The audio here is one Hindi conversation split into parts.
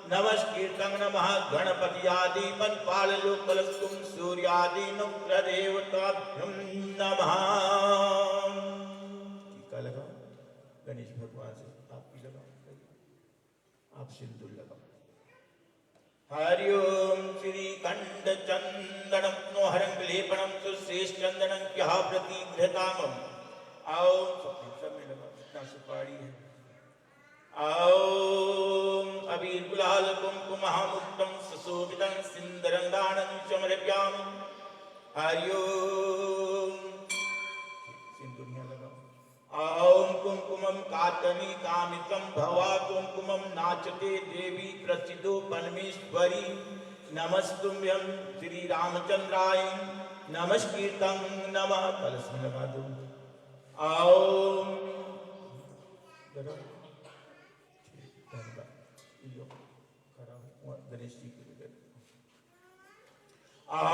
नमस्कीर्तं नमः गणपतियादिपन पाललोकलस्तुं सूर्यादिनुग्रदेवताभ्यं नमः। टीका लगाओ गणेश भगवान से, आप भी लगाओ, आप सिंदूर लगाओ। हरि ओम श्री कंड चंदनम नोहरं लेपनम सुश्रेष्ठचंदनं क्या प्रतिघ्रतामम। आओ सब में लगाओ, इतना सुपारी है। ओम अबीर गुलाल कुमकुमहामुक्तं सुशोभितं सिंदरंगानं समर्पयामि। हरि ओम सिंदूरिया लगाओ। ओम कुमकुमं कातनी कामितं भवा कुमकुमं नाचते देवी प्रसिद्धो परमेश्वरी। नमस्तुभ्यं श्री रामचंद्राय नमस्कीर्तं नमः। कलश में लगा दो। ओम गणेश जी के लिए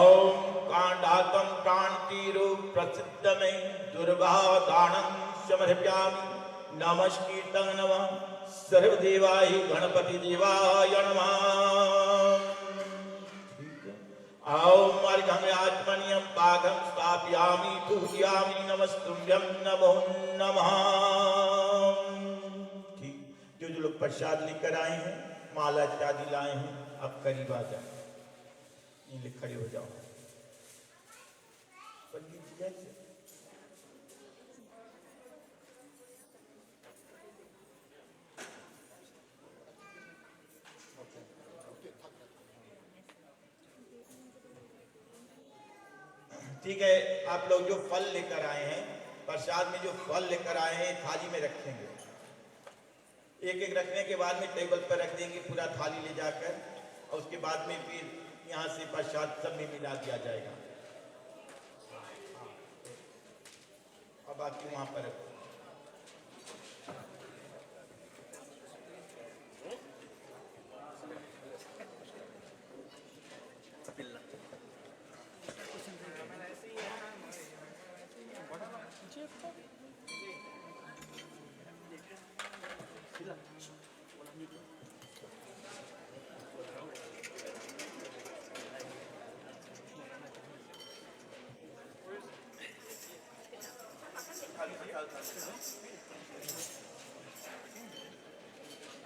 ओम कांडातम प्राणतीरो प्रसिद्धमय दुर्गादानं समर्पयामि। नमस्कीर्तं नमः सर्वदेवाय गणपति देवाय नमः। ओम अर्घ्यमाचमनीयं पाकं स्थापयामि पूजयामि। नमस्तुभ्यं नमो नमः। ठीक, जो लोग प्रसाद लेकर आए हैं, माला इत्यादि लाए हैं, आप करीब आ जाए, ये खड़े हो जाओ। पंडित जी ऐसे ठीक है। आप लोग जो फल लेकर आए हैं, प्रसाद में जो फल लेकर आए हैं थाली में रखेंगे। एक एक रखने के बाद में टेबल पर रख देंगे पूरा थाली ले जाकर, और उसके बाद में फिर यहाँ से प्रसाद सब में मिला दिया जाएगा। अब बाकी वहाँ पर रखो।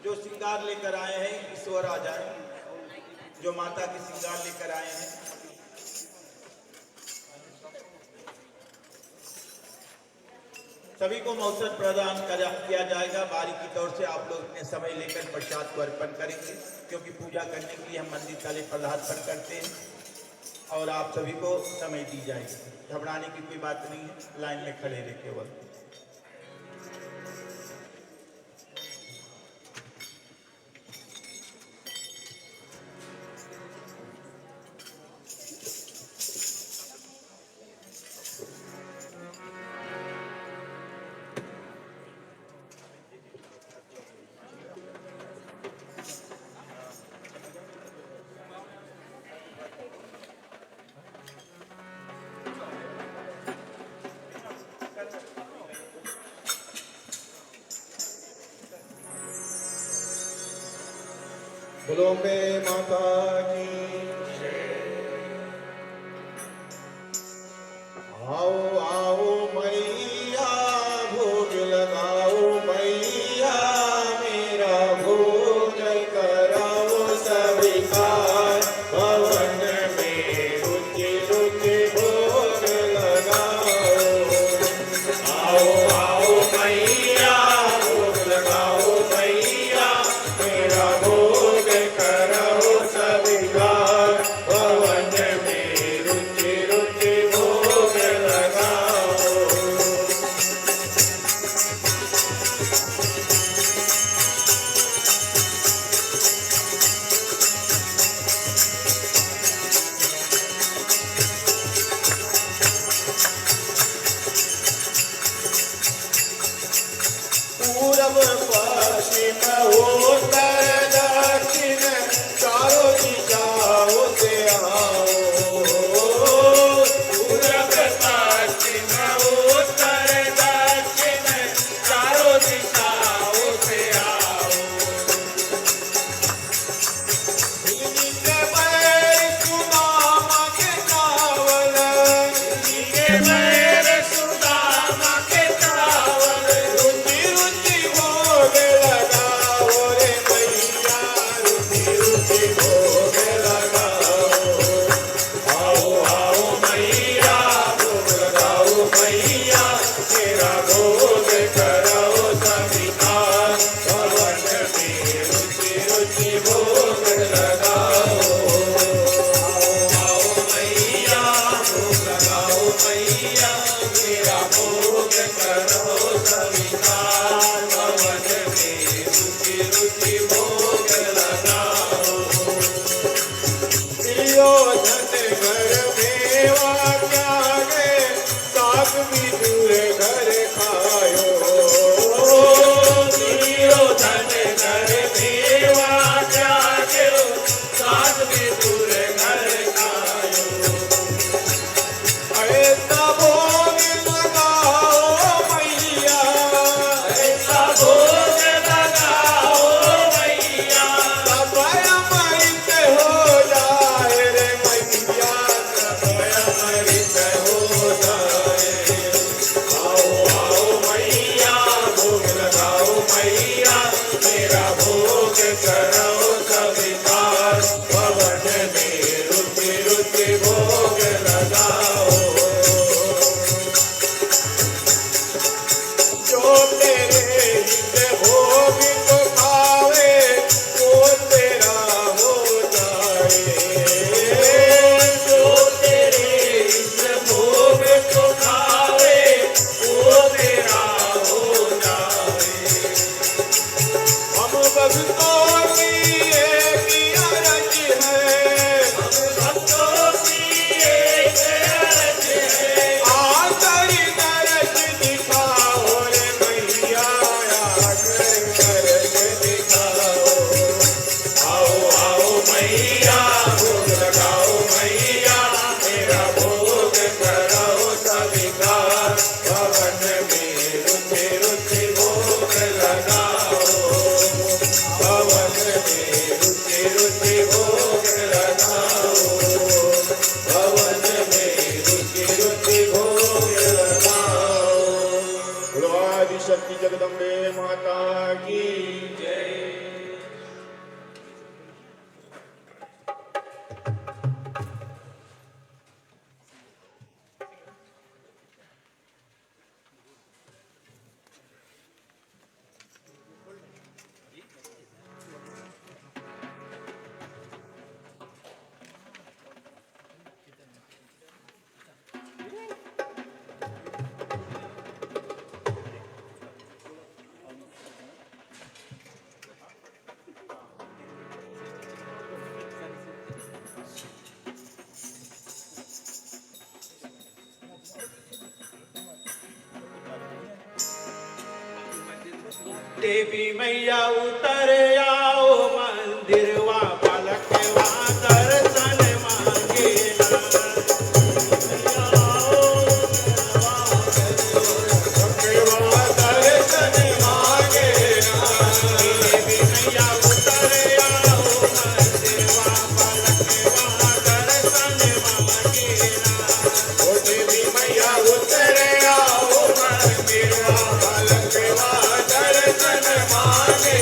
जो श्रृंगार लेकर आए हैं ईश्वर आ जाए, जो माता की श्रृंगार लेकर आए हैं। सभी को मौसर प्रदान किया जाएगा। बारीकी तौर से आप लोग अपने समय लेकर प्रसाद को अर्पण करेंगे, क्योंकि पूजा करने के लिए हम मंदिर तले पदार्पण करते हैं, और आप सभी को समय दी जाएगी। घबराने की कोई बात नहीं है, लाइन में खड़े रहे केवल। बोलो अम्बे माता की। आओ आओ मैया भोग लगाओ, मैया मेरा भोग कराओ स्वीकार। भवन में रुचि रुचि भोग लगाओ। आओ आओ मैया भोग लगाओ, मैया मेरा भोग कराओ स्वीकार। भवन में रुचि रुचि भोग लगाओ। पूरब पश्चिम उत्तर दक्षिण चारों दिशाओं से आओ। पूरब पश्चिम उत्तर दक्षिण चारों दिशाओं से आओ। भक्तों की एक अरज है, भक्तों की एक अर्ज है, आकर दर्श दिखाओ रे मैया, आकर दर्श दिखाओ। आओ आओ मैया, भोग लगाओ मैया, मेरा भोग कराओ स्वीकार। भवन में रुचि रुचि भोग लगाओ, भवन में रुचि रुचि भोग लगाओ, भवन में रुचि रुचि भोग लगाओ। बोलो आदि शक्ति जगदम्बे माता की जय। देवी मैया उतर आओ मंदिर वा पलक वा दर्शन मांगे भगवा दर्शन मांगे देवी मैया उतर आओ मंदिर वा पलक वा दर्शन मांगे ओ देवी मैया उतर आओ मंदिर वा पलक वा दर्शन मांगे।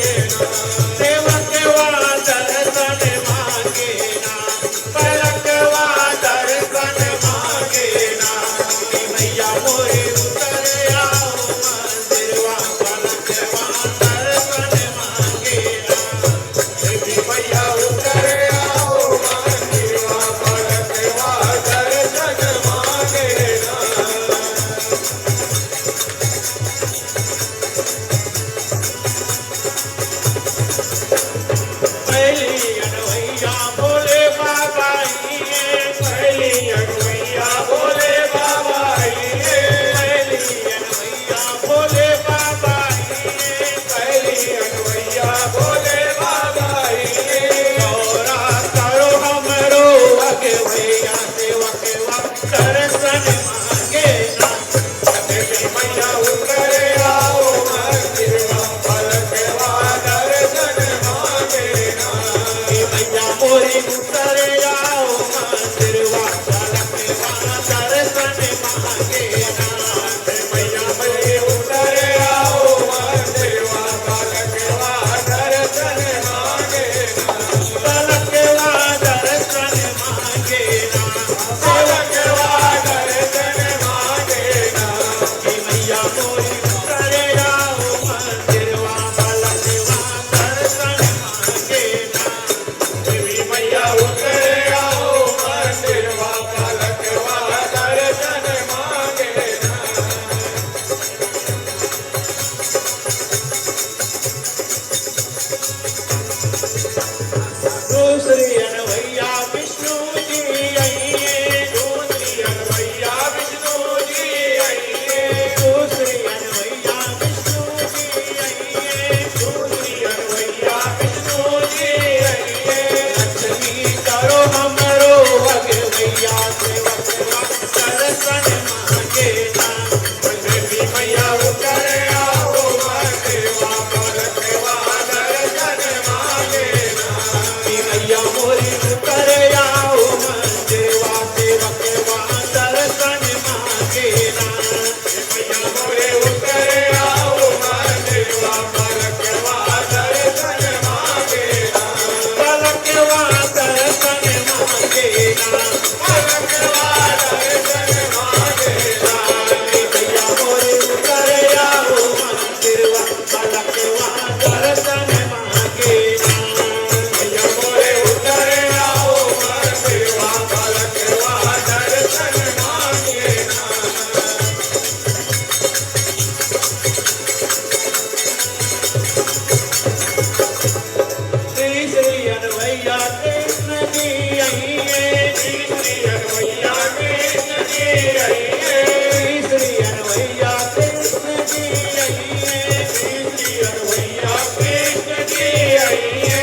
जी अनवैया कृष्ण जी आइए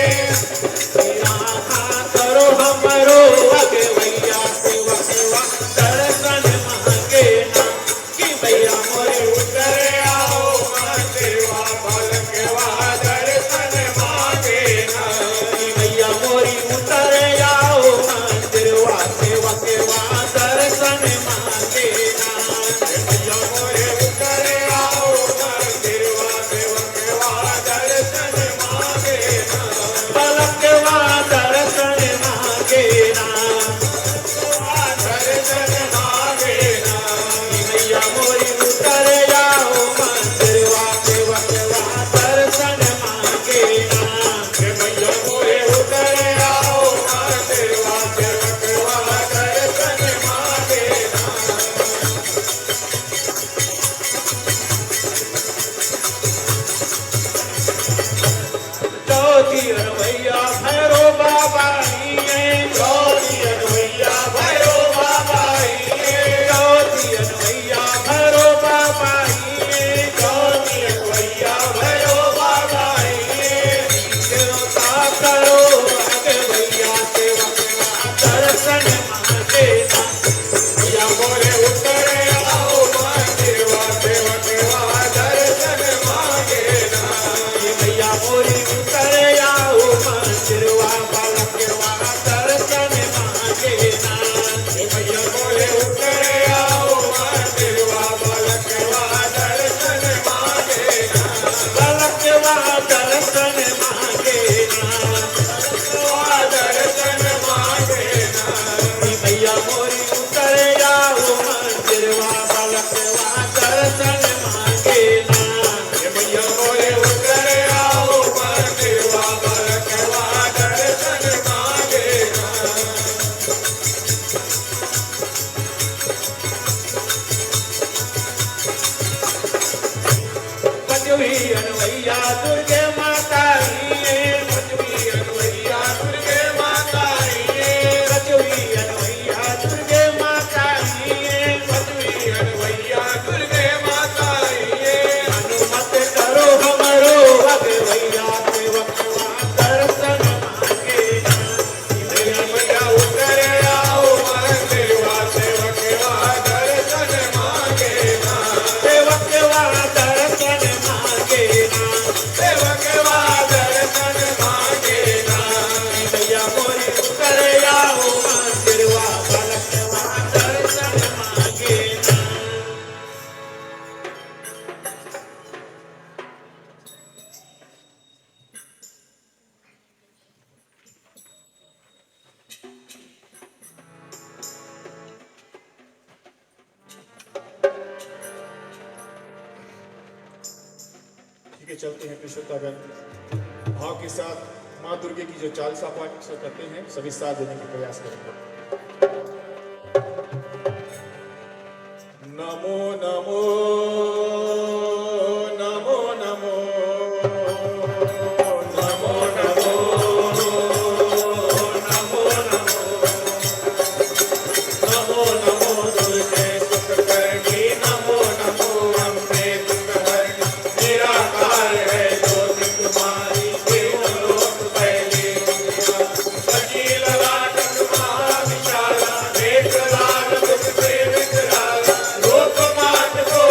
राधा करो हमरो अगवैया सेवकवा दर्शन मांगे ना कि भैया मोरे उतर आओ मंदिरवा भलकवा दर्शन मांगे ना कि भैया मोरी उतर आओ मंदिरवा सेवकवा दर्शन मांगे ना भैया मोरे उतर आओ मंदिरवा सेवकवा दर्शन मांगे ना पलकवा दर्शन मांगे ना दर्शन मांगे ना भैया मोरी उतर आओ मंदिरवा सेवकवा दर्शन मांगे ना भैया मोरे उतर आओ मंदिरवा सेवकवा दर्शन मांगे ना चौथी रवैया भैरो बाबा गौरी अनवैया भैरो बाबा आइए चौथी रवैया भैरो बाबा गौरी अनवैया भैरो बाबा आइए देवता करो अगवैया सेवकवा दर्शन मांगे ना भैया मोरे उतर आओ मंदिरवा सेवकवा दर्शन मांगे ना भैया मोरी उतर आओ मंदिरवा पलकवा दर्शन मांगे ना भैया मोरे उतर आओ मंदिरवा भलकवा दर्शन मांगे ना पलकवा दर्शन मांगे ना दर्शन मांगे ना भैया मोरी उतर आओ मंदिरवा पलकवा दर्शन मांगे ना भैया मोरे उतर आओ मंदिरवा भलकवा दर्शन मांगे ना पचवी अनवैया दुर्गे माता पचवी अनवैया दुर्गे माता आइए पचवी अनवैया दुर्गे माता पचवी अनवैया दुर्गे माता आइए अनुमत करो हमरो अगवैया सेवकवा दर्शन मांगे ना भैया उतर आओ मंदिरवा सेवकवा दर्शन मांगे ना सेवकवा दर्शन मांगे ना सेवकवा दर्शन मांगे ना भैया मोरी उतर आओ मंदिरवा पलकवा दर्शन मांगे ना ठीक है, चलते हैं कृष्णतागन भाव के साथ माँ दुर्गे की जो चालीसा पाठ करते हैं सभी साथ देने का प्रयास करेंगे। नमो नमो नमो नमो नमो नमो नमो नमो नमो दुर्गे सुख करनी नमो नमो अम्बे दुख हरनी निराकार है ज्योति तुम्हारी देवलोक पहले सजी ललाट महाविशाला नेत्र लाल मुख से विकराल लोक मात को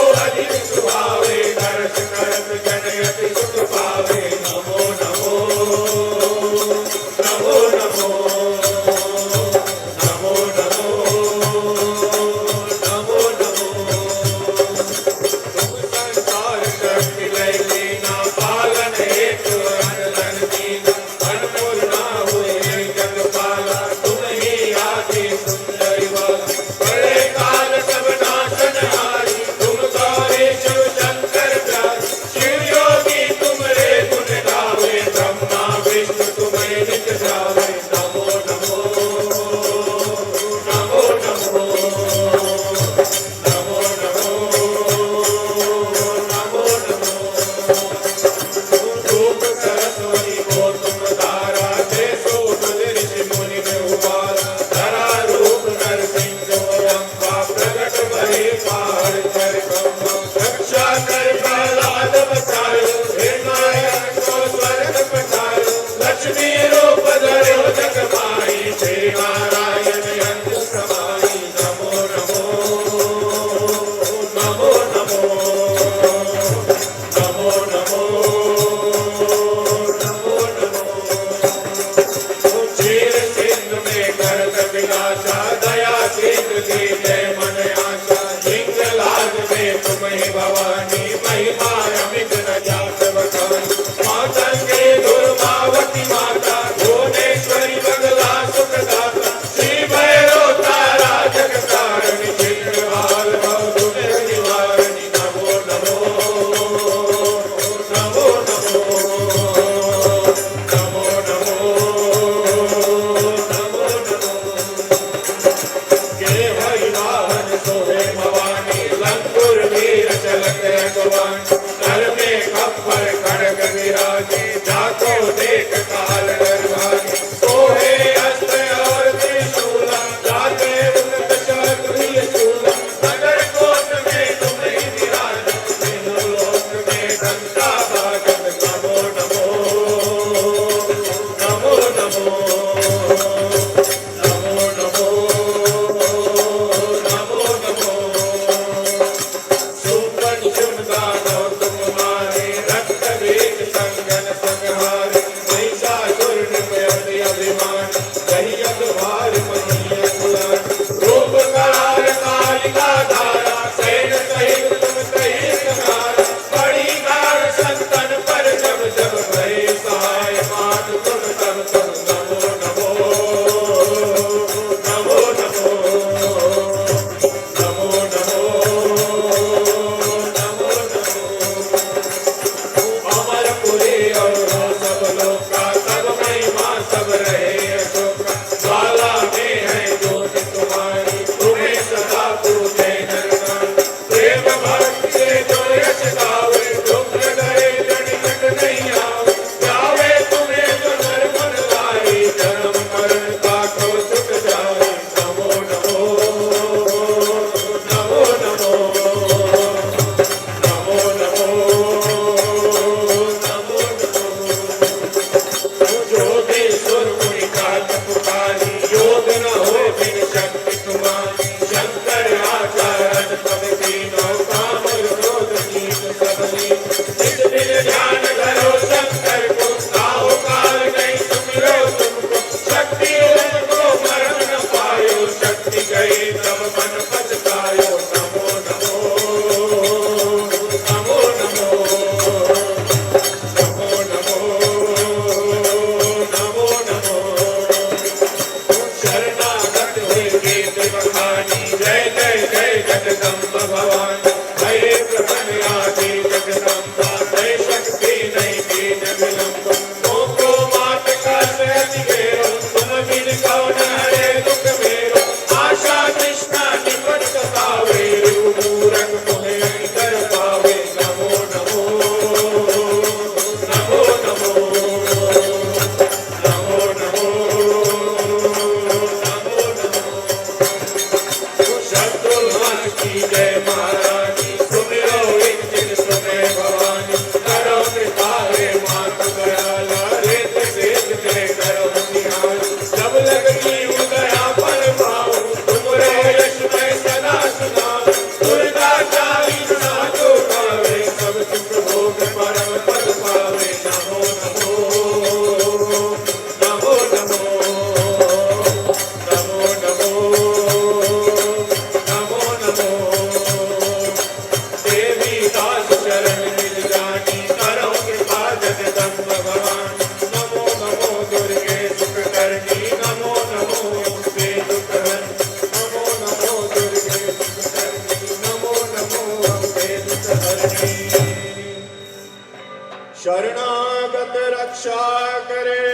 शरणागत रक्षा करे,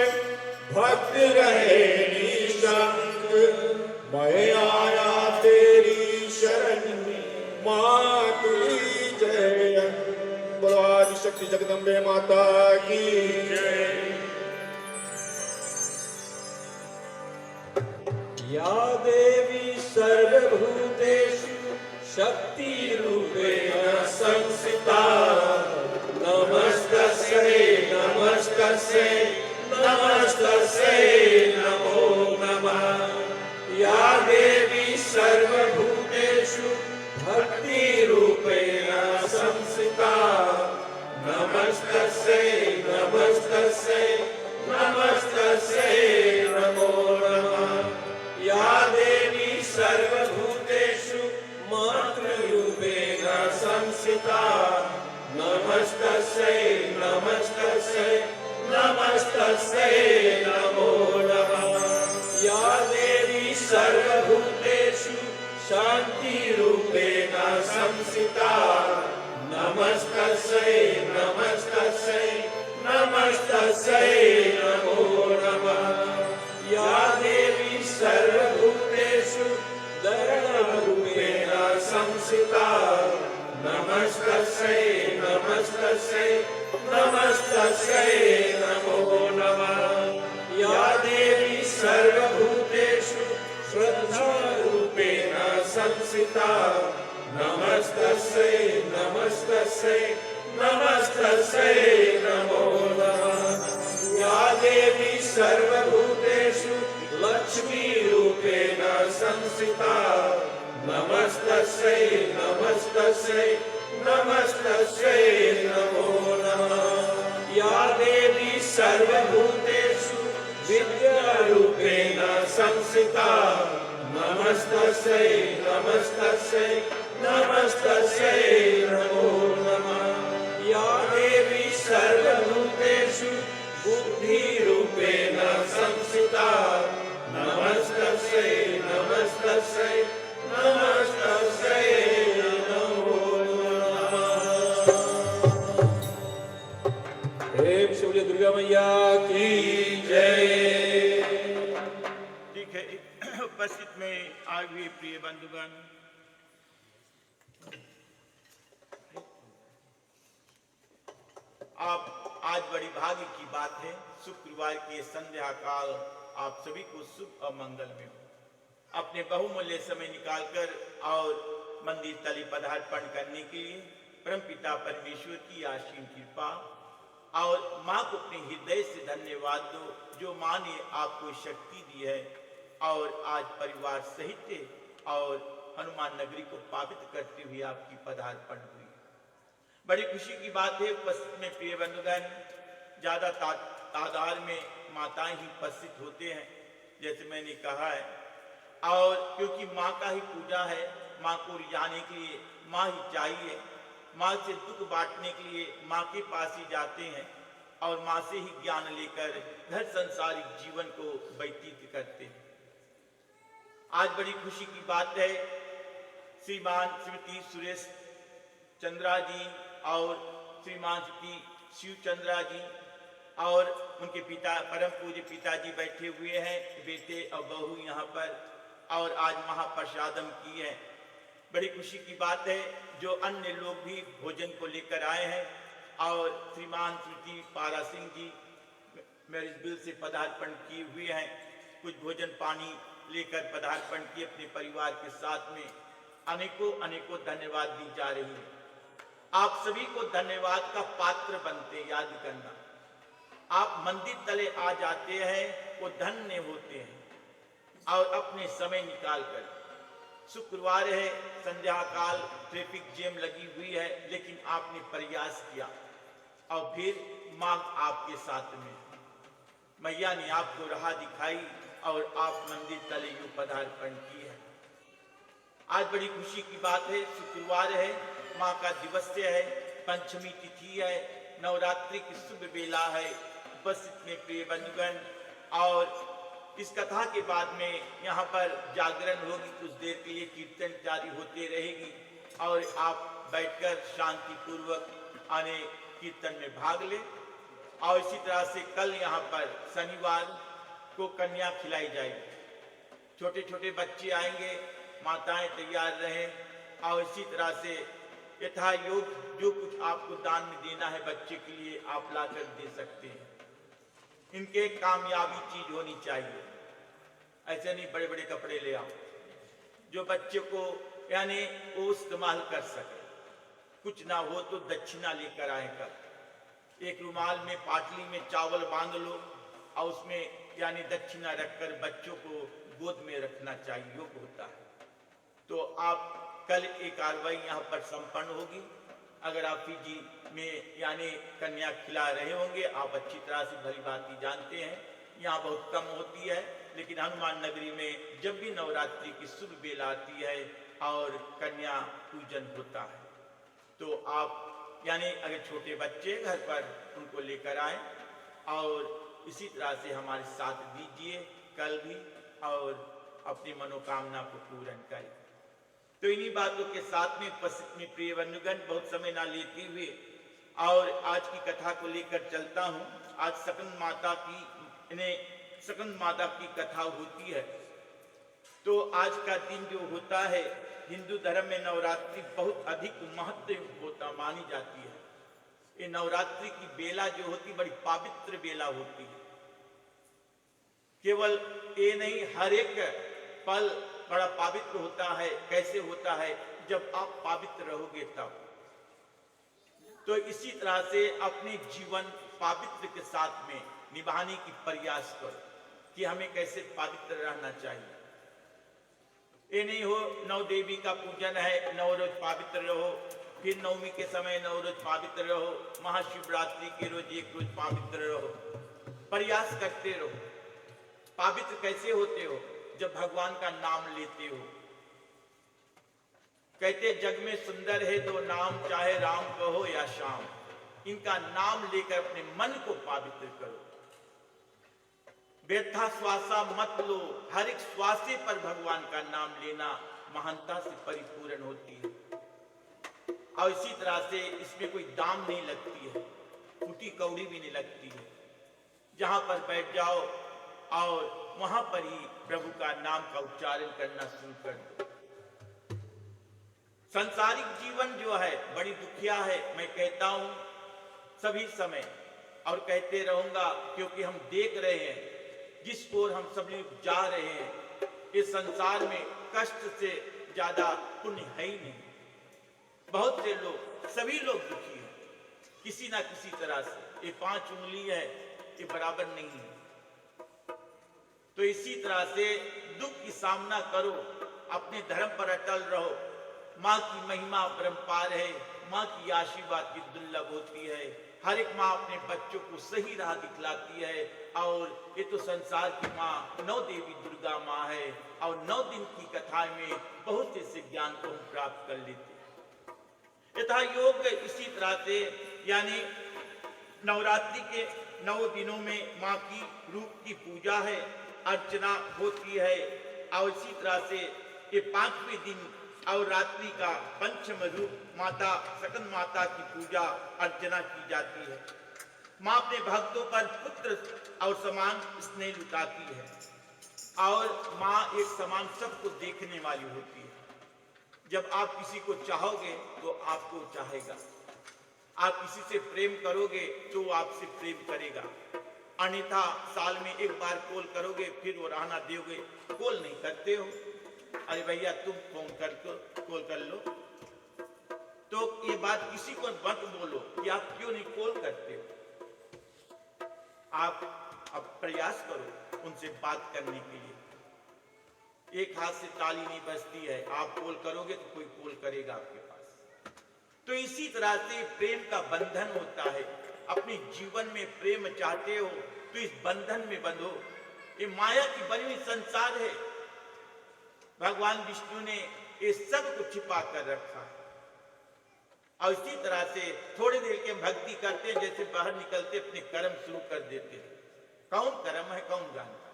भक्त रहे निशंक। मैं आया तेरी शरण में, माँ तुझी जय। बोलो आदिशक्ति जगदम्बे माता की जय। या देवी सर्वभूतेषु शक्तिरूपेण संस्थिता, नमस्तस्यै नमस्तस्यै नमस्तस्यै नमो नमः। या देवी सर्वभूतेषु भक्तिरूपेण संस्थिता, नमस्तस्यै नमस्तस्यै नमस्तस्यै नमो नमः। या देवी सर्वभूतेषु मातृरूपेण संस्थिता, नमस्तस्यै नमस्तस्यै नमस्तस्यै नमो नमः। या देवी सर्वभूतेषु शान्तिरूपेण संस्थिता, नमस्तस्यै नमस्तस्यै नमस्तस्यै नमो नमः। या देवी सर्वभूतेषु दयारूपेण संस्थिता, नमस्तस्यै नमस्तस्यै नमस्तस्यै नमो नमः। या देवी सर्वभूतेषु श्रद्धारूपेण संस्थिता, नमस्तस्यै नमस्तस्यै नमस्तस्यै नमो नमः। या देवी सर्वभूतेषु लक्ष्मीरूपेण संस्थिता, नमस्तस्यै नमस्तस्यै नमस्तस्यै नमो नमः। या देवी सर्वभूतेषु विद्यारूपेण संस्थिता, नमस्तस्यै नमस्तस्यै नमस्तस्यै नमो नमः। या देवी सर्वभूतेषु बुद्धिरूपेण संस्थिता, नमस्तस्यै नमस्तस्यै नमस्तस्यै नमो नमः। प्रेम से बोलिए दुर्गा मैया की जय। ठीक है, उपस्थित में आए हुए प्रिय बंधुगण, आप आज बड़ी भाग्य की बात है, शुक्रवार की संध्या काल आप सभी को शुभ और मंगलमय हो। अपने बहुमूल्य समय निकालकर और मंदिर तले पदार्पण करने के लिए परमपिता परमेश्वर की असीम कृपा और माँ को अपने हृदय से धन्यवाद दो, जो माँ ने आपको शक्ति दी है और आज परिवार सहित और हनुमान नगरी को पावित्र करते हुए आपकी पदार्पण हुई। बड़ी खुशी की बात है, उपस्थित में प्रिय बंधुगण ज्यादा तादाद में माताएं ही उपस्थित होते हैं, जैसे मैंने कहा है, और क्योंकि माँ का ही पूजा है, माँ को रिझाने के लिए माँ ही चाहिए। माँ से दुख बांटने के लिए माँ के पास ही जाते हैं और माँ से ही ज्ञान लेकर घर संसारिक जीवन को व्यतीत करते हैं। आज बड़ी खुशी की बात है, श्रीमान श्रीमती सुरेश चंद्रा जी और श्रीमान श्री शिव चंद्रा जी और उनके पिता परम पूज्य पिताजी बैठे हुए हैं, बेटे और बहू यहाँ पर, और आज महाप्रसादम की है। बड़ी खुशी की बात है, जो अन्य लोग भी भोजन को लेकर आए हैं और श्रीमान श्रीमती पारा सिंह जी मैरिज बिल से पदार्पण किए हुए हैं, कुछ भोजन पानी लेकर पदार्पण किए अपने परिवार के साथ में। अनेकों अनेकों धन्यवाद दी जा रही है। आप सभी को धन्यवाद का पात्र बनते, याद करना। आप मंदिर तले आ जाते हैं, वो धन्य होते हैं और अपने समय निकालकर। शुक्रवार है, संध्या काल, ट्रैफिक जैम लगी हुई है, लेकिन आपने प्रयास किया और फिर मां आपके साथ में, मैया ने आपको राह दिखाई और आप मंदिर तले यूं पदार्पण की है। आज बड़ी खुशी की बात है, शुक्रवार है, माँ का दिवस है, पंचमी तिथि है, नवरात्रि की शुभ बेला है। उपस्थित में प्रिय बंधुगण, और इस कथा के बाद में यहाँ पर जागरण होगी, कुछ देर के लिए कीर्तन जारी होते रहेगी और आप बैठकर शांति पूर्वक आने कीर्तन में भाग ले और इसी तरह से कल यहाँ पर शनिवार को कन्या खिलाई जाएगी। छोटे छोटे बच्चे आएंगे, माताएं तैयार रहें और इसी तरह से यथा योग जो कुछ आपको दान में देना है बच्चे के लिए आप लाकर दे सकते हैं। इनके कामयाबी चीज होनी चाहिए, ऐसे नहीं बड़े बड़े कपड़े ले आओ जो बच्चे को यानी वो इस्तेमाल कर सके। कुछ ना हो तो दक्षिणा लेकर आए कर एक रुमाल में पाटली में चावल बांध लो और उसमें यानी दक्षिणा रखकर बच्चों को गोद में रखना चाहिए, योग होता है। तो आप कल एक कार्रवाई यहाँ पर संपन्न होगी। अगर आप फीजी में यानी कन्या खिला रहे होंगे, आप अच्छी तरह से भली भांति जानते हैं यहाँ बहुत कम होती है, लेकिन हनुमान नगरी में जब भी नवरात्रि की शुभ बेला आती है और कन्या पूजन होता है तो आप यानी अगर छोटे बच्चे घर पर उनको लेकर आए और इसी तरह से हमारे साथ दीजिए कल भी और अपनी मनोकामना को पूर्ण करें। तो इन्हीं बातों के साथ में प्रिय बंधुगण बहुत समय ना लेते हुए और आज की कथा को लेकर चलता हूँ। आज सकंद माता की कथा होती है। तो आज का दिन जो होता है हिंदू धर्म में नवरात्रि बहुत अधिक महत्व होता मानी जाती है। ये नवरात्रि की बेला जो होती बड़ी पवित्र बेला होती है। केवल ये नहीं, हर एक पल बड़ा पवित्र होता है। कैसे होता है? जब आप पवित्र रहोगे तब। तो इसी तरह से अपने जीवन पवित्र के साथ में निभाने की प्रयास करो कि हमें कैसे पवित्र रहना चाहिए। ये नहीं हो नौ देवी का पूजन है, 9 रोज पवित्र रहो, फिर नवमी के समय 9 रोज पवित्र रहो, महाशिवरात्रि के रोज 1 रोज पवित्र रहो। प्रयास करते रहो। पवित्र कैसे होते हो? जब भगवान का नाम लेते हो। कहते जग में सुंदर है दो नाम, चाहे राम कहो या श्याम। इनका नाम लेकर अपने मन को पवित्र करो। व्यर्था श्वासा मत लो। हर एक श्वासे पर भगवान का नाम लेना महानता से परिपूर्ण होती है। और इसी तरह से इसमें कोई दाम नहीं लगती है, फूटी कौड़ी भी नहीं लगती है। जहां पर बैठ जाओ और वहां पर ही प्रभु का नाम का उच्चारण करना शुरू कर दो। सांसारिक जीवन जो है बड़ी दुखिया है, मैं कहता हूं सभी समय और कहते रहूंगा, क्योंकि हम देख रहे हैं जिस ओर हम सब लोग जा रहे हैं। इस संसार में कष्ट से ज्यादा पुण्य है ही नहीं। बहुत से लोग, सभी लोग दुखी हैं किसी ना किसी तरह से। ये 5 उंगली है, ये बराबर नहीं है। तो इसी तरह से दुख की सामना करो, अपने धर्म पर अटल रहो। माँ की महिमा अपरंपार है, माँ की आशीर्वाद की दुर्लभ होती है। हर एक माँ अपने बच्चों को सही राह दिखलाती है। और ये तो संसार की माँ 9 देवी दुर्गा माँ है और 9 दिन की कथा में बहुत से ज्ञान को हम प्राप्त कर लेते हैं। यथा योग इसी तरह से यानी नवरात्रि के 9 दिनों में माँ की रूप की पूजा है, अर्चना होती है। और इसी तरह से ये 5वें दिन और रात्रि का पंचम रूप माता सकंद माता की पूजा अर्चना की जाती है। माँ अपने भक्तों पर पुत्र और समान स्नेह लुटाती है। और माँ एक समान सबको देखने वाली होती है। जब आप किसी को चाहोगे तो आपको चाहेगा। आप किसी से प्रेम करोगे तो वो आपसे प्रेम करेगा। अन्यथा साल में एक बार कॉल करोगे फिर वो रहना दोगे, कॉल नहीं करते हो। अरे भैया तुम फोन कर कॉल कर लो। तो ये बात किसी को मत बोलो कि आप क्यों नहीं कॉल करते हो। आप अब प्रयास करो उनसे बात करने के लिए। एक हाथ से ताली नहीं बजती है, आप कॉल करोगे तो कोई कॉल करेगा आपके पास। तो इसी तरह से प्रेम का बंधन होता है। अपने जीवन में प्रेम चाहते हो तो इस बंधन में बंधो। ये माया की बनी हुई संसार है। भगवान विष्णु ने ये सब को छिपा कर रखा है। और इसी तरह से थोड़ी देर के भक्ति करते हैं, जैसे बाहर निकलते अपने कर्म शुरू कर देते हैं। कौन कर्म है कौन जानता।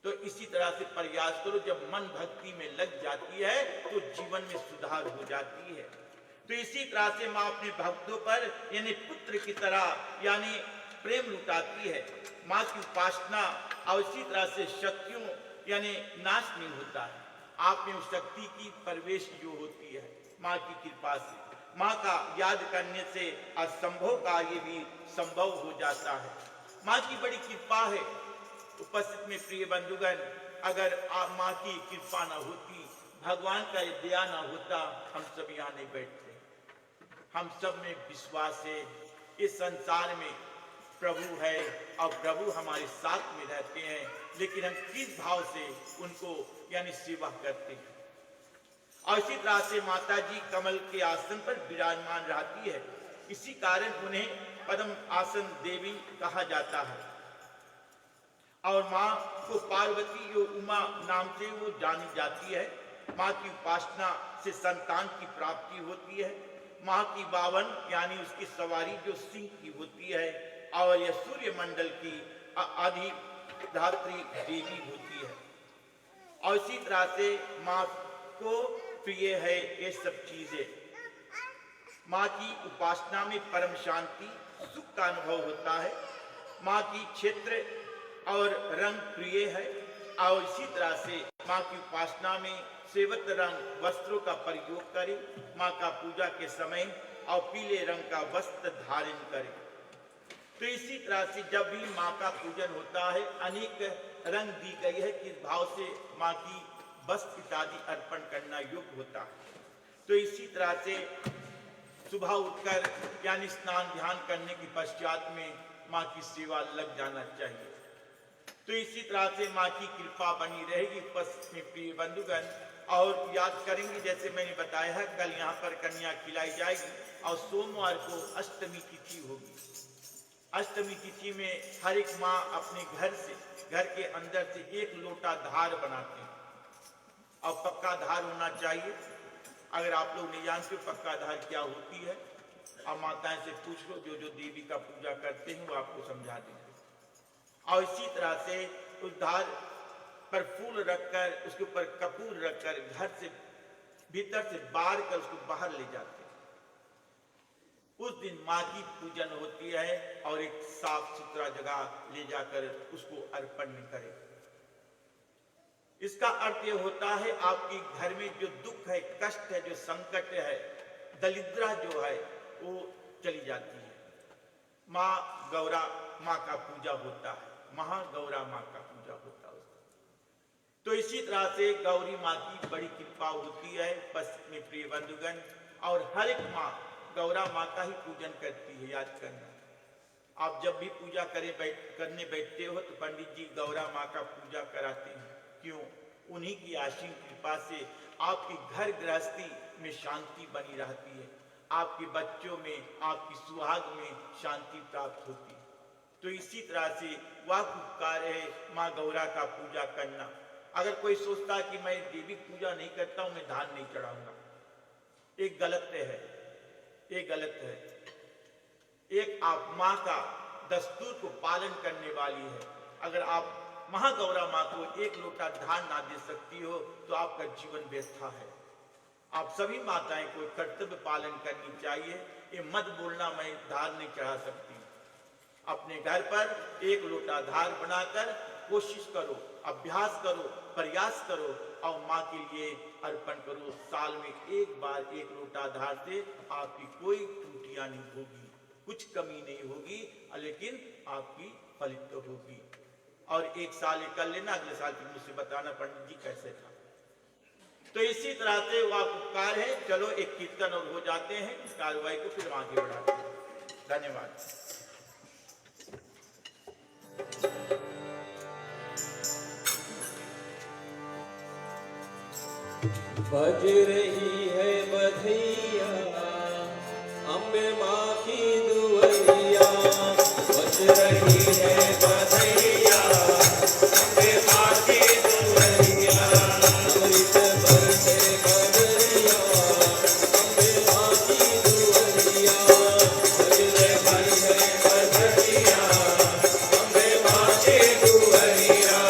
तो इसी तरह से प्रयास करो। जब मन भक्ति में लग जाती है तो जीवन में सुधार हो जाती है। तो इसी तरह से माँ अपने भक्तों पर यानी पुत्र की तरह यानी प्रेम लुटाती है। माँ की उपासना और इसी तरह से शक्तियों यानी नाश नहीं होता है। आप में उस शक्ति की प्रवेश जो होती है माँ की कृपा से, माँ का याद करने से असंभव कार्य भी संभव हो जाता है। माँ की बड़ी कृपा है। उपस्थित में प्रिय बंधुगण, अगर आप माँ की कृपा न होती, भगवान का दया न होता, हम सब यहाँ नहीं बैठते। हम सब में विश्वास है इस संसार में प्रभु है और प्रभु हमारे साथ में रहते हैं, लेकिन हम किस भाव से उनको यानी सेवा करते हैं। और इसी तरह से माता जी कमल के आसन पर विराजमान रहती है, इसी कारण उन्हें पद्म आसन देवी कहा जाता है। और माँ को पार्वती जो उमा नाम से वो जानी जाती है। माँ की उपासना से संतान की प्राप्ति होती है। माँ की बावन यानी उसकी सवारी जो सिंह की होती है, और यह सूर्य मंडल की अधिधात्री देवी होती है। और इसी तरह से माँ को प्रिय है ये सब चीजें। माँ की उपासना में परम शांति सुख का अनुभव होता है। माँ की क्षेत्र और रंग प्रिय है। और इसी तरह से माँ की उपासना में सेवत रंग वस्त्रों का प्रयोग करें। माँ का पूजा के समय और पीले रंग का वस्त्र धारण करें। तो इसी तरह से जब भी माँ का पूजन होता है, अनेक रंग दी गई है किस भाव से माँ की वस्त्र इत्यादि अर्पण करना योग्य होता है। तो इसी तरह से सुबह उठकर यानी स्नान ध्यान करने के पश्चात में माँ की सेवा लग जाना चाहिए। तो इसी तरह से माँ की कृपा बनी रहेगी। उपस्थित में प्रिय बंधुगण, और याद करेंगे जैसे मैंने बताया है, कल यहाँ पर कन्या खिलाई जाएगी और सोमवार को अष्टमी तिथि होगी। अष्टमी तिथि में हर एक माँ अपने घर के अंदर से एक लोटा धार बनाते हैं, और पक्का धार होना चाहिए। अगर आप लोग नहीं जानते पक्का धार क्या होती है, आप माताएं से पूछ लो, जो देवी का पूजा करते हैं वो आपको समझा देंगे। और इसी तरह से उस धार पर फूल रखकर, उसके ऊपर कपूर रखकर घर से भीतर से बाहर कर उसको बाहर ले जाते हैं। उस दिन माँ की पूजन होती है और एक साफ सुथरा जगह ले जाकर उसको अर्पण करें। इसका अर्थ यह होता है आपके घर में जो दुख है, कष्ट है, जो संकट है, दरिद्रता जो है वो चली जाती है। माँ गौरा माँ का पूजा होता है, महागौरा माँ का पूजा होता है। तो इसी तरह से गौरी माँ की बड़ी कृपा होती है। बस में प्रिय बंधुगण, और हर एक माँ गौरा माँ का ही पूजन करती है। याद करना, आप जब भी पूजा करने बैठते हो तो पंडित जी गौरा माँ का पूजा कराते हैं। क्यों? उन्हीं की आशीष कृपा से आपकी घर गृहस्थी में शांति बनी रहती है, आपके बच्चों में, आपकी सुहाग में शांति प्राप्त होती है। तो इसी तरह से वह उपकार है माँ गौरा का पूजा करना। अगर कोई सोचता कि मैं देवी पूजा नहीं करता हूं, मैं धान नहीं चढ़ाऊंगा, एक गलत है, एक गलत है। एक आप माँ का दस्तूर को पालन करने वाली है। अगर आप महागौरा माँ को एक लोटा धान ना दे सकती हो तो आपका जीवन व्यर्थ है। आप सभी माताएं को कर्तव्य पालन करनी चाहिए। ये मत बोलना मैं धान नहीं चढ़ा सकती। अपने घर पर एक लोटा धार बनाकर कोशिश करो, अभ्यास करो, प्रयास करो और माँ के लिए अर्पण करो। साल में एक बार एक लोटा धार से आपकी कोई त्रुटियां नहीं होगी, कुछ कमी नहीं होगी, लेकिन आपकी फलित तो होगी। और एक साल ये कर लेना, अगले साल फिर मुझसे बताना पंडित जी कैसे था। तो इसी तरह से वह उपकार है। चलो एक कीर्तन और हो जाते हैं, इस कार्रवाई को फिर आगे बढ़ाते हैं। धन्यवाद। बज रही है बधैया अम्बे माँ की दुआरिया, बज रही है बधैया अम्बे माँ की दुआरिया, अमृत बरसे बदरिया अम्बे माँ की दुआरिया, बज रही है बधैया अम्बे माँ की दुआरिया।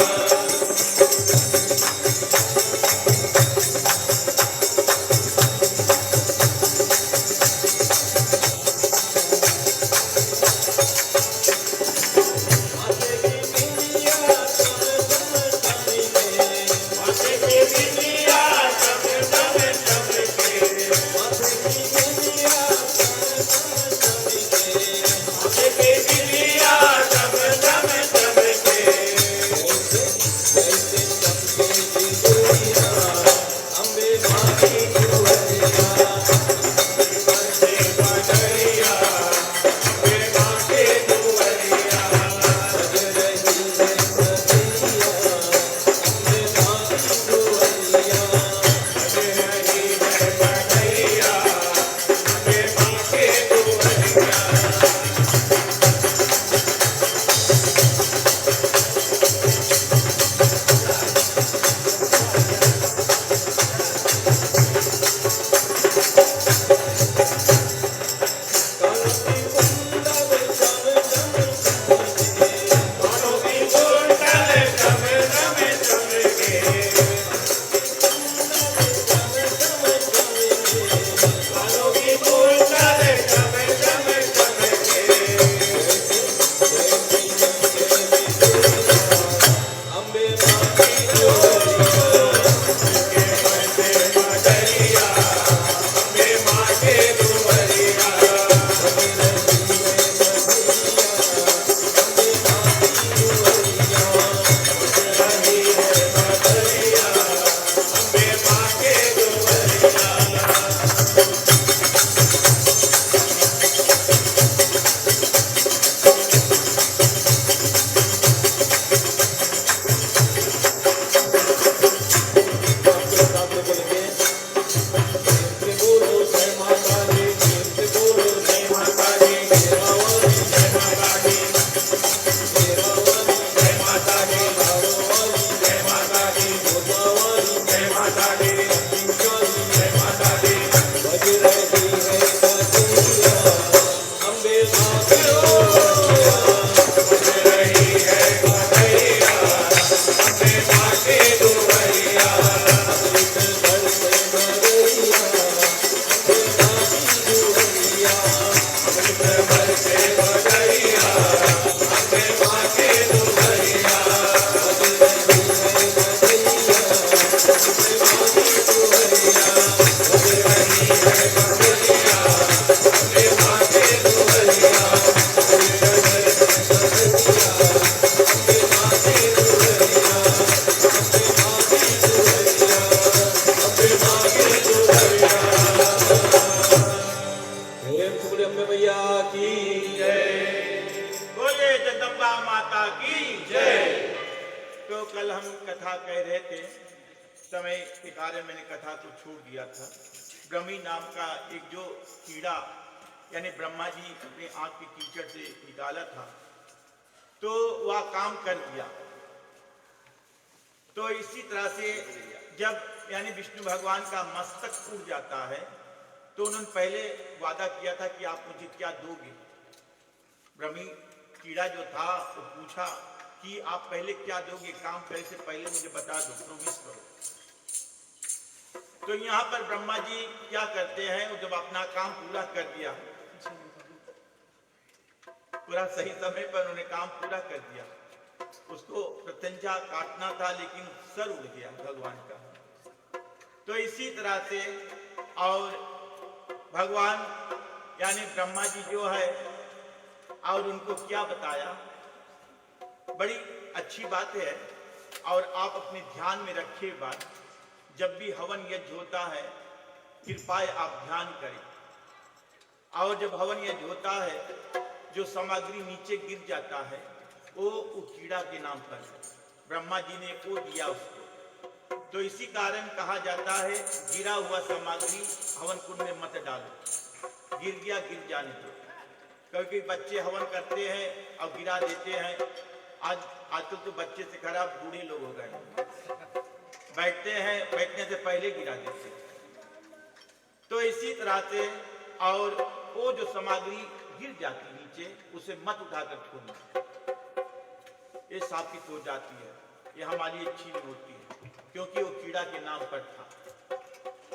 माता की जय। तो कल हम कथा कह रहे थे, समय के कारण मैंने कथा को छोड़ दिया था। ब्रह्मी नाम का एक जो कीड़ा यानी ब्रह्मा जी अपने आंख के कीचड़ से निकाला था, तो वह काम कर दिया। तो इसी तरह से जब यानी विष्णु भगवान का मस्तक उड़ जाता है, तो उन्होंने पहले वादा किया था कि आप मुझे क्या दोगे। ब्रह्मी कीड़ा जो था वो पूछा कि आप पहले क्या दोगे, काम करने से पहले मुझे बता दो, प्रोमिस करो। तो यहाँ पर ब्रह्मा जी क्या करते हैं, वो जब अपना काम पूरा कर दिया, पूरा सही समय पर उन्होंने काम पूरा कर दिया, उसको प्रत्यंचा काटना था लेकिन सर उड़ गया भगवान का। तो इसी तरह से और भगवान यानी ब्रह्मा जी जो है और उनको क्या बताया, बड़ी अच्छी बात है। और आप अपने ध्यान में रखिए बात, जब भी हवन यज्ञ होता है कृपया आप ध्यान करें। और जब हवन यज्ञ होता है जो सामग्री नीचे गिर जाता है वो कीड़ा के नाम पर ब्रह्मा जी ने वो दिया उसको। तो इसी कारण कहा जाता है गिरा हुआ सामग्री हवन कुंड में मत डालो, गिर गया गिर जाने दो। क्योंकि बच्चे हवन करते हैं और गिरा देते हैं। आजकल तो बच्चे से खराब बूढ़े लोग हो गए, बैठते हैं बैठने से पहले गिरा देते हैं। तो इसी तरह से और वो जो सामग्री गिर जाती नीचे उसे मत उठाकर छोड़ना, ये साबित हो जाती है, ये हमारी अच्छी नहीं होती है क्योंकि वो कीड़ा के नाम पर था।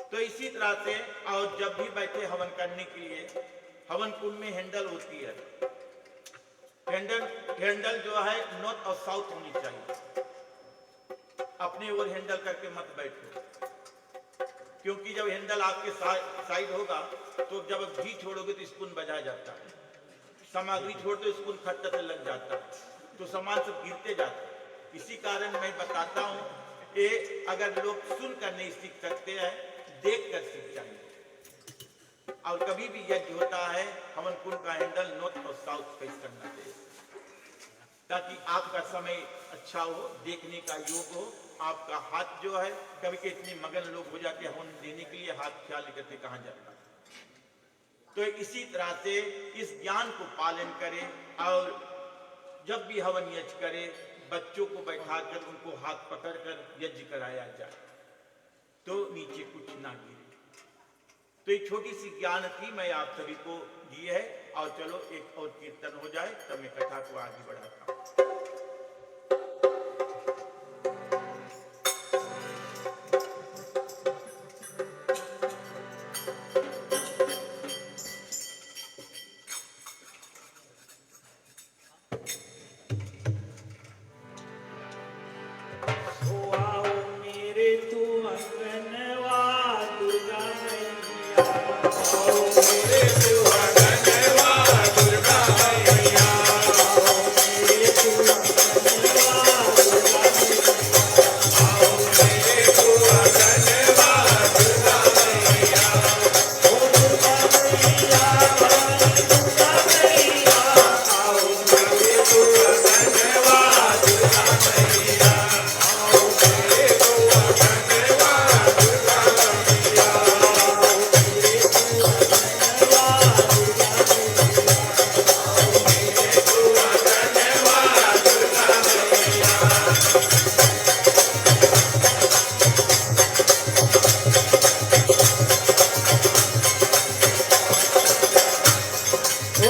तो इसी तरह से और जब भी बैठे हवन करने के लिए हवन कुंड में हैंडल होती है, हैंडल जो है नॉर्थ और साउथ होनी चाहिए। अपने ओर हैंडल करके मत बैठो, क्योंकि जब हैंडल आपके साइड होगा तो जब घी छोड़ोगे तो स्पून बजा जाता है, सामग्री छोड़ तो स्पून खट्टा से लग जाता है, तो सामान सब गिरते जाते हैं। इसी कारण मैं बताता हूँ, ये अगर लोग सुन कर नहीं सीख सकते हैं, देख कर सीख जाएंगे। और कभी भी यज्ञ होता है हवन कुंड का हैंडल नॉर्थ और साउथ फेस करना चाहिए, ताकि आपका समय अच्छा हो, देखने का योग हो। आपका हाथ जो है कभी के इतने मगन लोग हो जाते हैं हवन देने के लिए, हाथ ख्याल करते कहाँ जाता। तो इसी तरह से इस ज्ञान को पालन करें और जब भी हवन यज्ञ करे बच्चों को बैठाकर उनको हाथ पकड़कर यज्ञ कराया जाए तो नीचे कुछ ना गिरे। तो एक छोटी सी ज्ञान थी मैं आप सभी को दी है। और चलो एक और कीर्तन हो जाए तब मैं कथा को आगे बढ़ाता हूँ। Oh,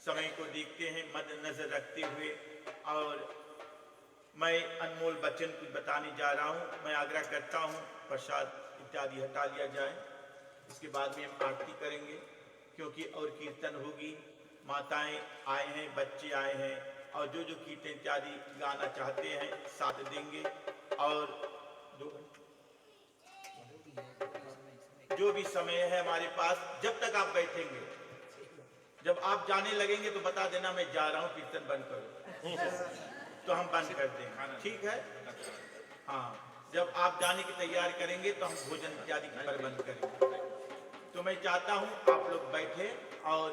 समय को देखते हैं मद्देनजर रखते हुए, और मैं अनमोल वचन कुछ बताने जा रहा हूँ। मैं आग्रह करता हूँ प्रसाद इत्यादि हटा लिया जाए, इसके बाद में हम आरती करेंगे, क्योंकि और कीर्तन होगी। माताएं आए हैं, बच्चे आए हैं, और जो जो कीर्तन इत्यादि गाना चाहते हैं साथ देंगे। और जो भी समय है हमारे पास, जब तक आप बैठेंगे, जब आप जाने लगेंगे तो बता देना मैं जा रहा हूँ, कीर्तन बंद करो, तो हम बंद कर देंगे, ठीक है? हाँ, जब आप जाने की तैयारी करेंगे तो हम भोजन इत्यादि का प्रबंध करेंगे। तो मैं चाहता हूँ आप लोग बैठे, और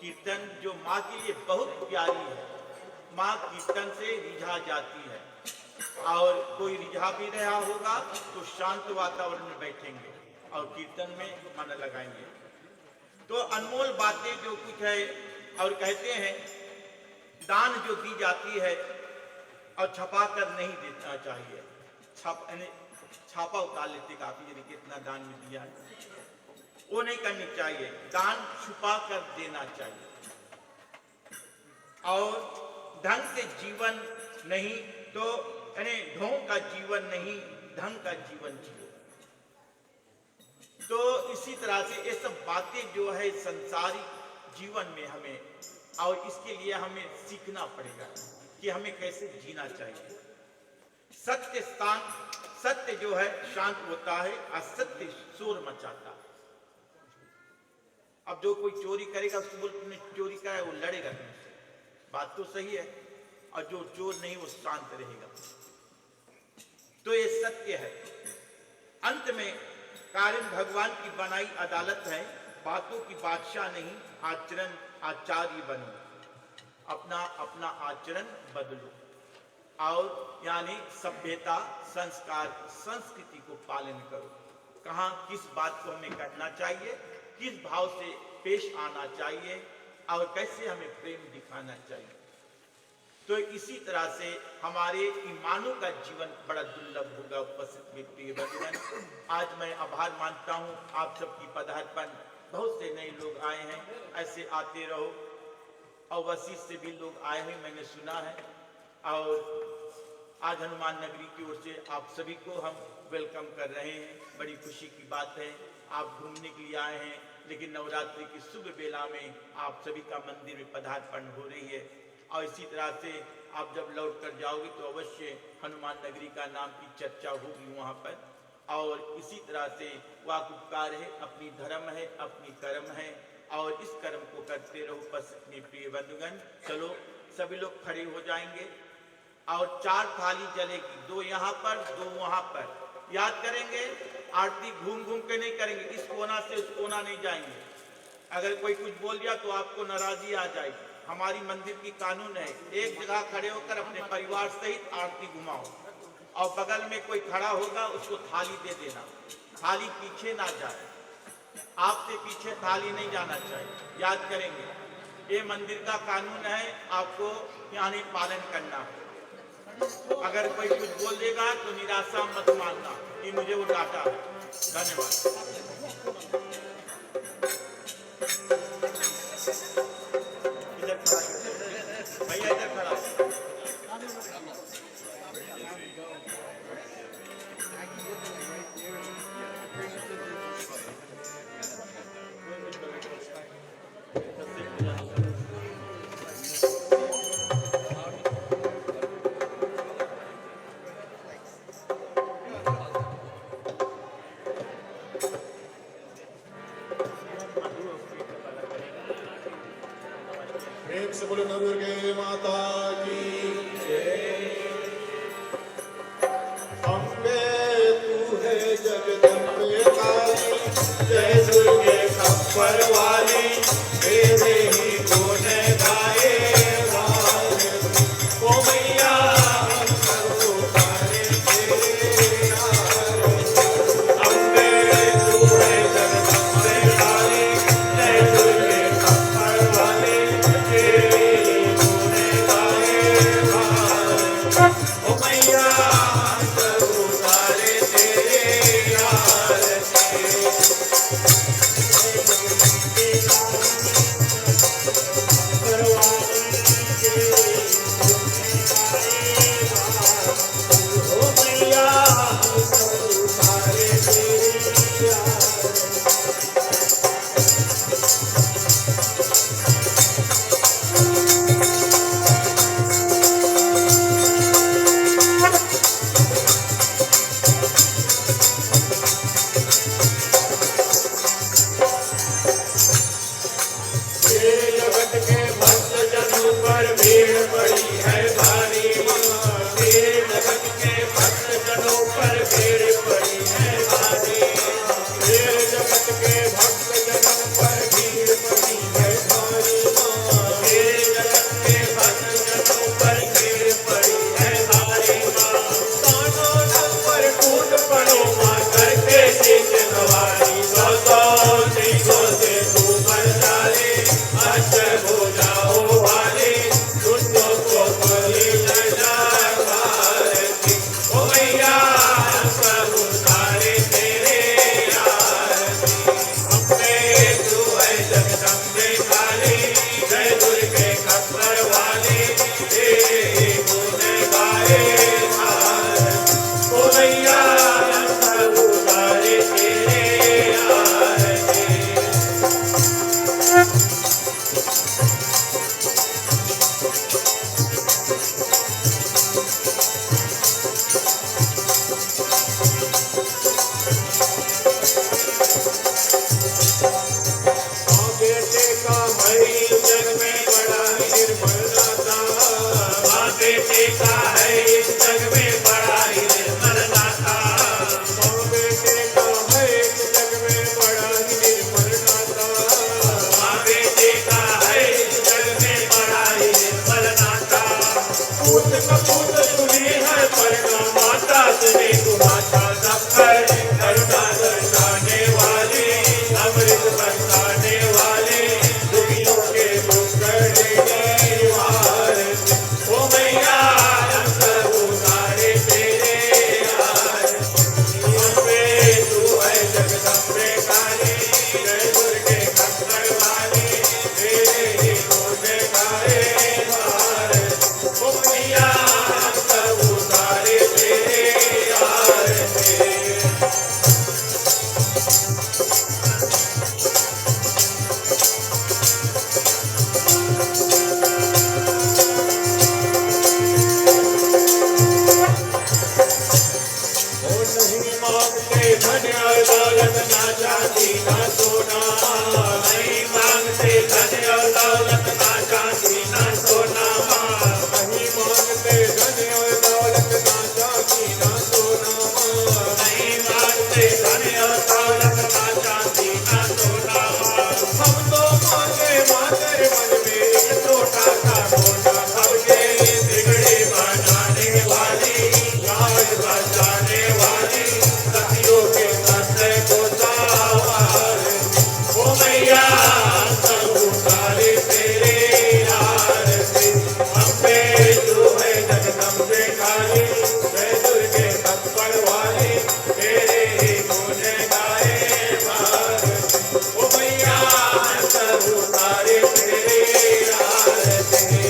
कीर्तन जो माँ के लिए बहुत प्यारी है, माँ कीर्तन से रिझा जाती है, और कोई रिझा भी रहा होगा तो शांत वातावरण में बैठेंगे और कीर्तन में मन लगाएंगे। तो अनमोल बातें जो कुछ है, और कहते हैं दान जो दी जाती है और छपा कर नहीं देना चाहिए। छापा उतार लेते काफी, यानी कितना दान में दिया है, वो नहीं करनी चाहिए। दान छुपा कर देना चाहिए, और ढंग से जीवन नहीं तो यानी ढोंग का जीवन नहीं, ढंग का जीवन जियो। तो इसी तरह से ये सब बातें जो है संसारिक जीवन में हमें, और इसके लिए हमें सीखना पड़ेगा कि हमें कैसे जीना चाहिए। सत्य जो है शांत होता है, असत्य शोर मचाता है। अब जो कोई चोरी करेगा उसको बोल तुमने चोरी करा है, वो लड़ेगा तुमसे, बात तो सही है, और जो चोर नहीं वो शांत रहेगा। तो ये सत्य है। अंत में कारण भगवान की बनाई अदालत है, बातों की बादशाह नहीं, आचरण आचार्य बनो, अपना अपना आचरण बदलो, और यानी सभ्यता, संस्कार, संस्कृति को पालन करो। कहाँ किस बात को हमें करना चाहिए, किस भाव से पेश आना चाहिए, और कैसे हमें प्रेम दिखाना चाहिए। तो इसी तरह से हमारे ईमानों का जीवन बड़ा दुर्लभ होगा। उपस्थित में प्रिय बंधुगण, आज मैं आभार मानता हूँ आप सबकी पदार्पण। बहुत से नए लोग आए हैं, ऐसे आते रहो, और वसीस से भी लोग आए हैं, मैंने सुना है। और आज हनुमान नगरी की ओर से आप सभी को हम वेलकम कर रहे हैं, बड़ी खुशी की बात है। आप घूमने के लिए आए हैं, लेकिन नवरात्रि की शुभ बेला में आप सभी का मंदिर में पदार्पण हो रही है। और इसी तरह से आप जब लौट कर जाओगे तो अवश्य हनुमान नगरी का नाम की चर्चा होगी वहाँ पर। और इसी तरह से वाकुपकार है, अपनी धर्म है, अपनी कर्म है, और इस कर्म को करते रहो। बस अपने प्रिय बंधुगण, चलो सभी लोग खड़े हो जाएंगे, और 4 थाली जलेगी, 2 यहाँ पर 2 वहाँ पर। याद करेंगे, आरती घूम घूम के नहीं करेंगे, इस कोना से उस कोना नहीं जाएंगे। अगर कोई कुछ बोल दिया तो आपको नाराजगी आ जाएगी। हमारी मंदिर की कानून है, एक जगह खड़े होकर अपने परिवार सहित आरती घुमाओ, और बगल में कोई खड़ा होगा उसको थाली दे देना, थाली पीछे ना जाए, आपसे पीछे थाली नहीं जाना चाहिए। याद करेंगे, ये मंदिर का कानून है, आपको यानी पालन करना है। अगर कोई कुछ बोल देगा तो निराशा मत मानना कि मुझे वो डांटा है। धन्यवाद। इधर खड़ा कर भैया, इधर खड़ा। प्रेम से बोलो नवदुर्गे माता की जय। अम्बे तू है जगदम्बे काली, जय दुर्गे खप्पर वाली, तेरे ही गुण गाए वाले। ओ मैया हम सबको तारे तेरे अम्बे तू है जगदम्बे काली, जय दुर्गे खप्पर वाली, तेरे ही गुण गाए वाले। ओ मैया हम सबको तारे तेरे आरती। के भक्त जनों पर भीड़ पड़ी है भारी तेरे जगत के भक्त जनों पर भीड़ पड़ी है भारी तेरे जगत के भक्त जनों पर भीड़ पड़ी है भारी तेरे जगत के भक्त जनों पर भीड़ पड़ी है भारी तानों नल पर टूट पड़ो मां करके सीख नवारी सौ सौ सिखों से तू पर डाले अक्षय हो जाओ वाले दुष्टों को बलि न जा भारती ओ मैया सब उतारे तेरे आरती अपने तू है जगदम्बे काली जय दुर्गे खप्पर वाली तेरे गुण गाए भारती ओ मैया सब उतारे तेरे आरती माँ बेटे का है इस जग में बड़ा ही निर्मल नाता माँ बेटे का है इस जग में बड़ा ही निर्मल नाता माँ बेटे का है इस जग में बड़ा ही निर्मल नाता माँ बेटे का है इस जग में बड़ा ही निर्मल नाता पूत कपूत सुनी है परना माता सुनी तुम्हारा सफर करुणा दर्शाने वाली अमृत बरसाने वाली दुखियों के दुख देने वाली ओ मैया हम सब उतारे तेरे आरती अम्बे तू है जगदम्बे काली जय दुर्गे खप्पर वाली तेरे ही गुण गाए भारती ओ मैया हम सब उतारे तेरे आरती और नहीं मांगते धन और दौलत ना चांदी ना सोना नहीं मांगते धन और दौलत ना चांदी ना सोना नहीं मांगते धन और दौलत ना चांदी ना सोना नहीं मांगते धन और दौलत ना चांदी ना सोना हम तो मांगे मातर मन में एक छोटा सा मोटा सबके बिगड़े बनाने वाली लाज बचाने वाली सखियों के कष्ट को सवार ओ मैया सब उतारे तेरे आरती अम्बे तू है जगदम्बे काली जय दुर्गे खप्पर वाली तेरे ही गुण गाए भारती ओ मैया सब उतारे तेरे आरती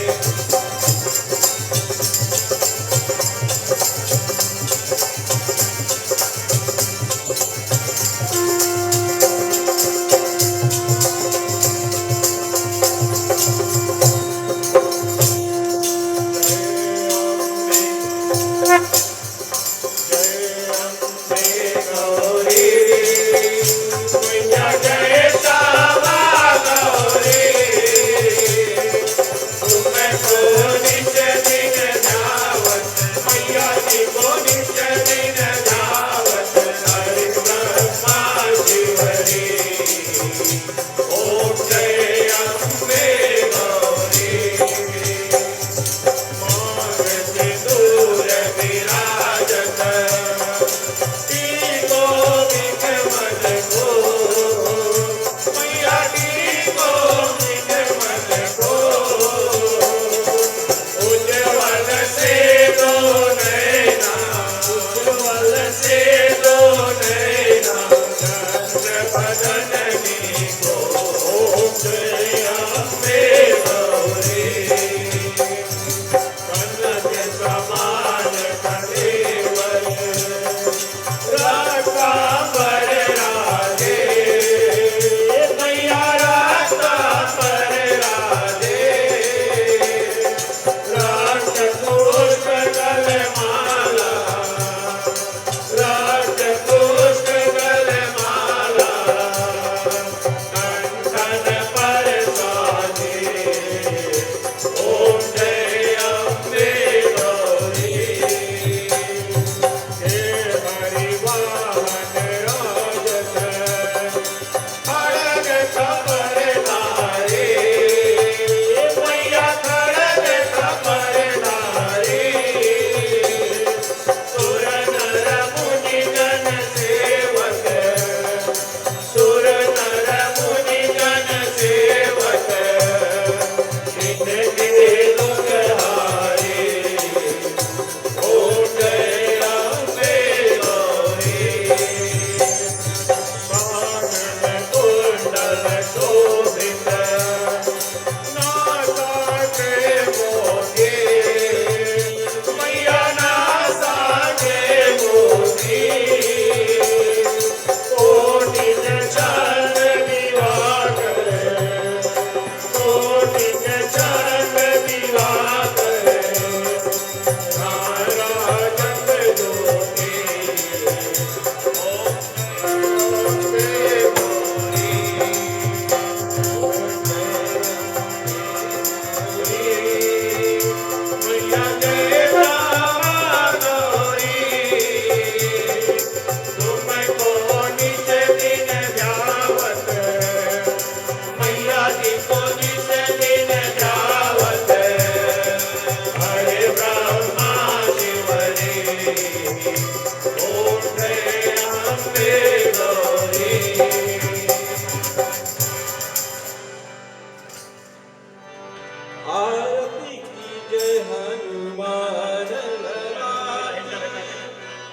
आरती कीजय हनुमान लाला की,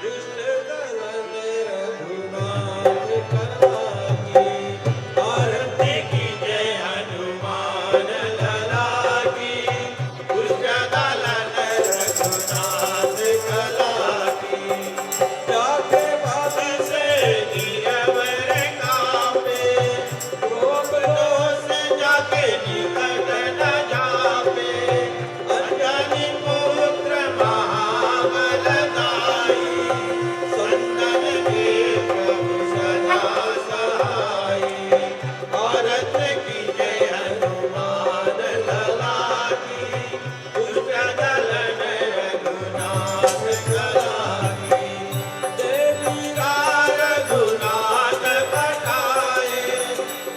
दुष्ट दलन रघुनाथ कला की। आरती कीजय हनुमान लला की, दुष्ट दलन रघुनाथ कला की। जाके बाबा से गिरवर कांपे, रोग दोष जाके निकट न जापे। अंजनी पुत्र महाबलदाई, संतन के प्रभु सदा सहाई। आरती कीजय हनुमान लला की, दुष्ट दलन रघुनाथ कला की। देवी रघुनाथ कटाए,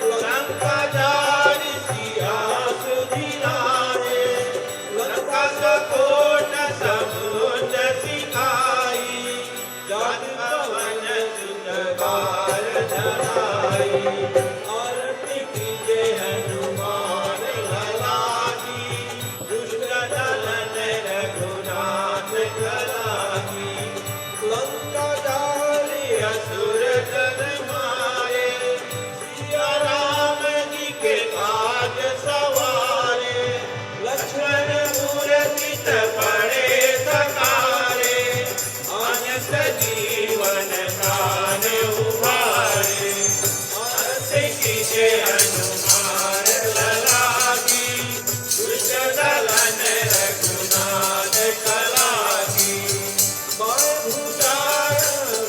लंका जारि सिया सुधिनाए। लंका सकोट समुद्र सिकाई, जात पवन सुत बार धराई। आरती कीजय हनुमान लला की, दुष्ट दलन रघुनाथ कला की। लंका जारी असुर जन मारे, सिया राम जी के काज सवारे। लक्ष्मण मूर्ति पड़े सकारे, अनस जीवन प्राण उभारे। आरती कीजय हनुमान लला की, दुष्ट दलन रघुनाथ कला की। बाएं भुजाय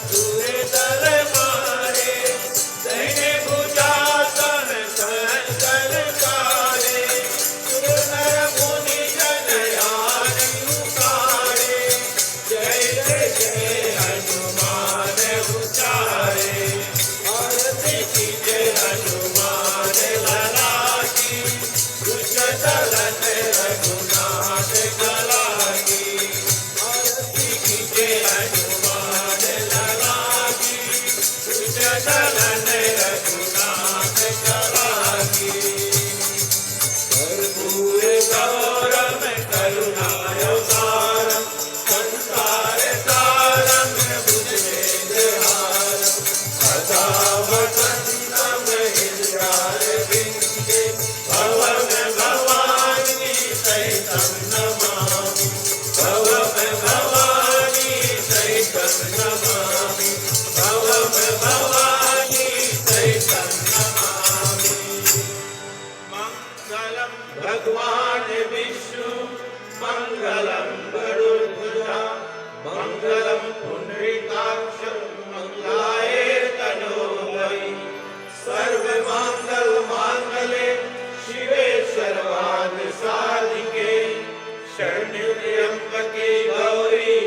पूरे दल मारे, दाहिने भुजा सन सहस्र कारे। सुर नर मुनि जन आदि उतारे, जय जय जय हनुमान उचारे। आरती कीजय हनुमान लला की, दुष्ट दलन रघुनाथ कला की। आरती कीजय हनुमान लला की, दुष्ट दलन रघुनाथ कला की। कर्पूर गौरम करुणावतारम, संसार सारम भुजगेन्द्रहारम। सदा वसन्तं हृदयारविन्दे, भवं भवानी सहितं नमामि। भवं भवानी सहितं नमामि। भवं भवानी सहितं नमामि। मंगलम भगवान विष्णु, मंगलम गरुड़ध्वजा, मंगलम पुंडरीकाक्ष, मंगलाय तनोहरि। सर्वमंगल मांगल्ये शिवे सर्वार्थ साधिके, शरण्ये त्र्यंबके गौरी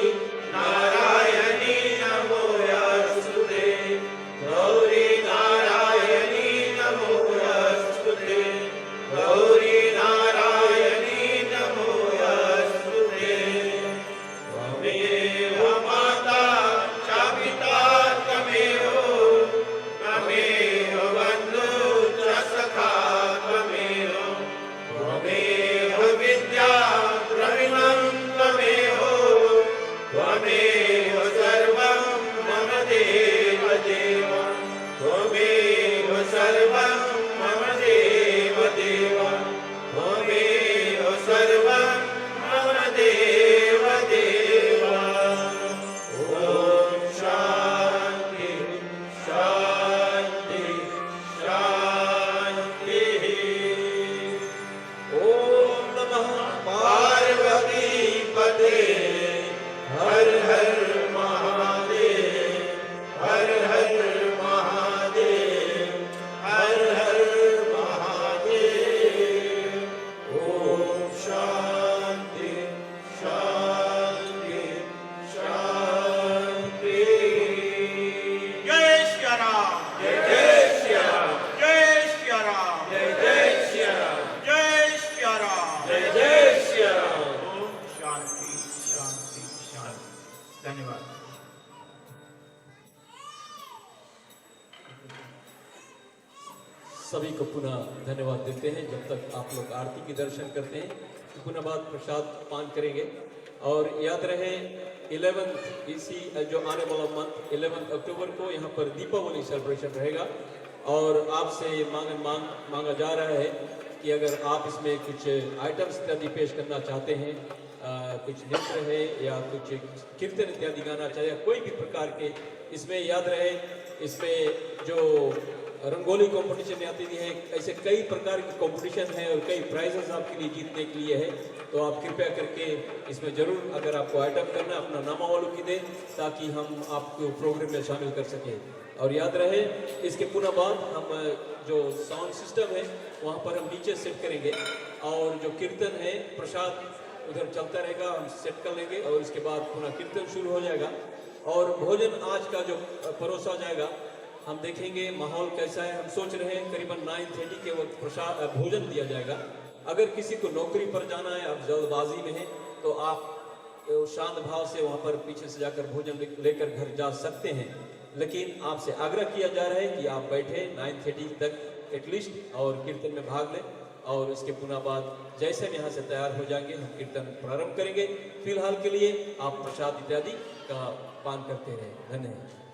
नारायणी नमोस्तुते। गौरी नारायणी नमोस्तुते। गौरी नारायणी नमोस्तुते। त्वमेव माता च पिता त्वमेव, त्वमेव बन्धु च सखा त्वमेव। त्वमेव विद्या द्रविणं सभी को पुनः धन्यवाद देते हैं। जब तक आप लोग आरती के दर्शन करते हैं तो पुनः बाद प्रसाद पान करेंगे। और याद रहे 11 इसी जो आने वाला मंथ 11 अक्टूबर को यहाँ पर दीपावली सेलिब्रेशन रहेगा। और आपसे मांगा जा रहा है कि अगर आप इसमें कुछ आइटम्स इत्यादि पेश करना चाहते हैं, कुछ नृत्य है या कुछ कीर्तन इत्यादि गाना चाहे, कोई भी प्रकार के, इसमें याद रहे इसमें जो रंगोली कंपटीशन आती है, ऐसे कई प्रकार के कंपटीशन है और कई प्राइजेस आपके लिए जीतने के लिए है। तो आप कृपया करके इसमें जरूर, अगर आपको आइटम करना है, अपना नामावली की दें ताकि हम आपको प्रोग्राम में शामिल कर सकें। और याद रहे इसके पुनः बाद हम जो साउंड सिस्टम है वहाँ पर हम नीचे सेट करेंगे और जो कीर्तन है प्रसाद उधर चलता रहेगा, हम सेट कर लेंगे और इसके बाद पुनः कीर्तन शुरू हो जाएगा। और भोजन आज का जो परोसा जाएगा हम देखेंगे माहौल कैसा है। हम सोच रहे हैं करीबन 9:30 के वक्त प्रसाद भोजन दिया जाएगा। अगर किसी को नौकरी पर जाना है, आप जल्दबाजी में हैं, तो आप शांत भाव से वहाँ पर पीछे से जाकर भोजन लेकर घर जा सकते हैं। लेकिन आपसे आग्रह किया जा रहा है कि आप बैठे 9:30 तक एटलीस्ट और कीर्तन में भाग लें। और इसके पुनः बाद जैसे हम यहाँ से तैयार हो जाएंगे हम कीर्तन प्रारंभ करेंगे। फिलहाल के लिए आप प्रसाद इत्यादि का पान करते रहें। धन्यवाद।